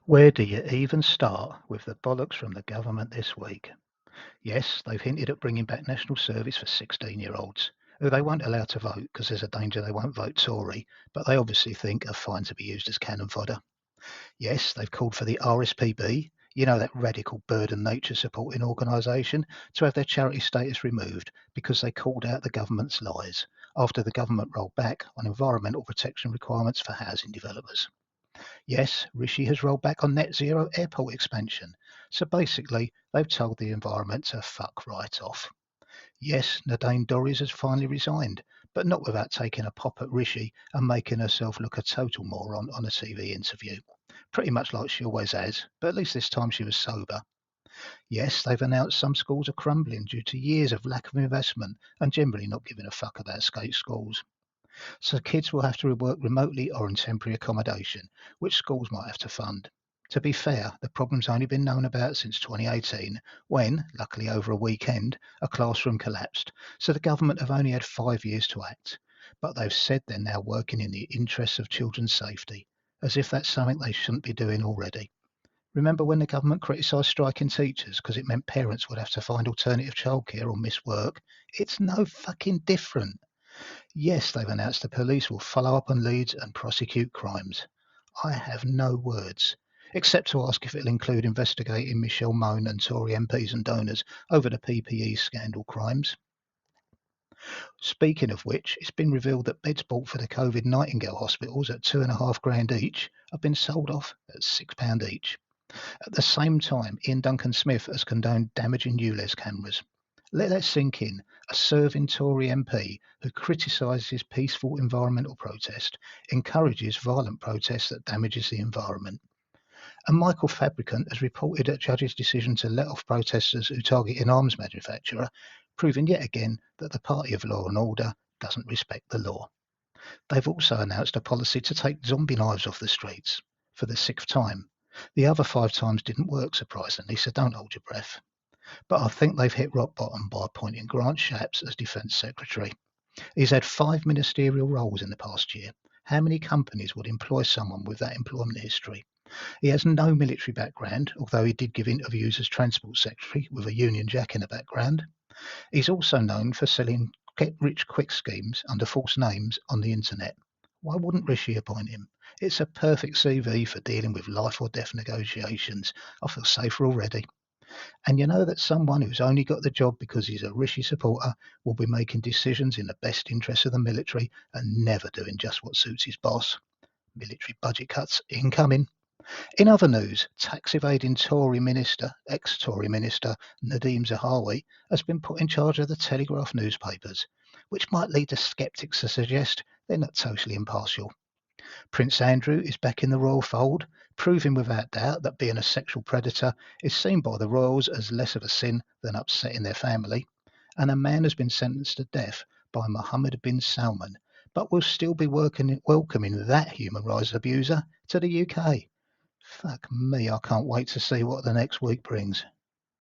Where do you even start with the bollocks from the government this week? Yes, they've hinted at bringing back national service for 16-year-olds, who they won't allow to vote because there's a danger they won't vote Tory, but they obviously think are fine to be used as cannon fodder. Yes, they've called for the RSPB, that radical bird and nature supporting organisation, to have their charity status removed because they called out the government's lies after the government rolled back on environmental protection requirements for housing developers. Yes, Rishi has rolled back on net zero airport expansion. So basically, they've told the environment to fuck right off. Yes, Nadine Dorries has finally resigned, but not without taking a pop at Rishi and making herself look a total moron on a TV interview. Pretty much like she always has, but at least this time she was sober. Yes, they've announced some schools are crumbling due to years of lack of investment and generally not giving a fuck about state schools. So kids will have to work remotely or in temporary accommodation, which schools might have to fund. To be fair, the problem's only been known about since 2018, when, luckily over a weekend, a classroom collapsed. So the government have only had 5 years to act. But they've said they're now working in the interests of children's safety, as if that's something they shouldn't be doing already. Remember when the government criticised striking teachers because it meant parents would have to find alternative childcare or miss work? It's no fucking different. Yes, they've announced the police will follow up on leads and prosecute crimes. I have no words, except to ask if it'll include investigating Michelle Mone and Tory MPs and donors over the PPE scandal crimes. Speaking of which, it's been revealed that beds bought for the COVID Nightingale hospitals at £2.5 grand each have been sold off at £6 each. At the same time, Ian Duncan Smith has condoned damaging ULEZ cameras. Let that sink in. A serving Tory MP who criticises peaceful environmental protest encourages violent protest that damages the environment. And Michael Fabricant has reported a judge's decision to let off protesters who target an arms manufacturer, proving yet again that the party of law and order doesn't respect the law. They've also announced a policy to take zombie knives off the streets for the sixth time. The other 5 times didn't work, surprisingly, so don't hold your breath. But I think they've hit rock bottom by appointing Grant Shapps as Defence Secretary. He's had 5 ministerial roles in the past year. How many companies would employ someone with that employment history? He has no military background, although he did give interviews as Transport Secretary with a Union Jack in the background. He's also known for selling get rich quick schemes under false names on the internet. Why wouldn't Rishi appoint him? It's a perfect CV for dealing with life or death negotiations. I feel safer already. And you know that someone who's only got the job because he's a Rishi supporter will be making decisions in the best interests of the military and never doing just what suits his boss. Military budget cuts incoming. In other news, tax evading ex-Tory minister Nadeem Zahawi has been put in charge of the Telegraph newspapers, which might lead the sceptics to suggest they're not totally impartial. Prince Andrew is back in the royal fold, proving without doubt that being a sexual predator is seen by the royals as less of a sin than upsetting their family. And a man has been sentenced to death by Mohammed bin Salman, but will still be welcoming that human rights abuser to the UK. Fuck me, I can't wait to see what the next week brings.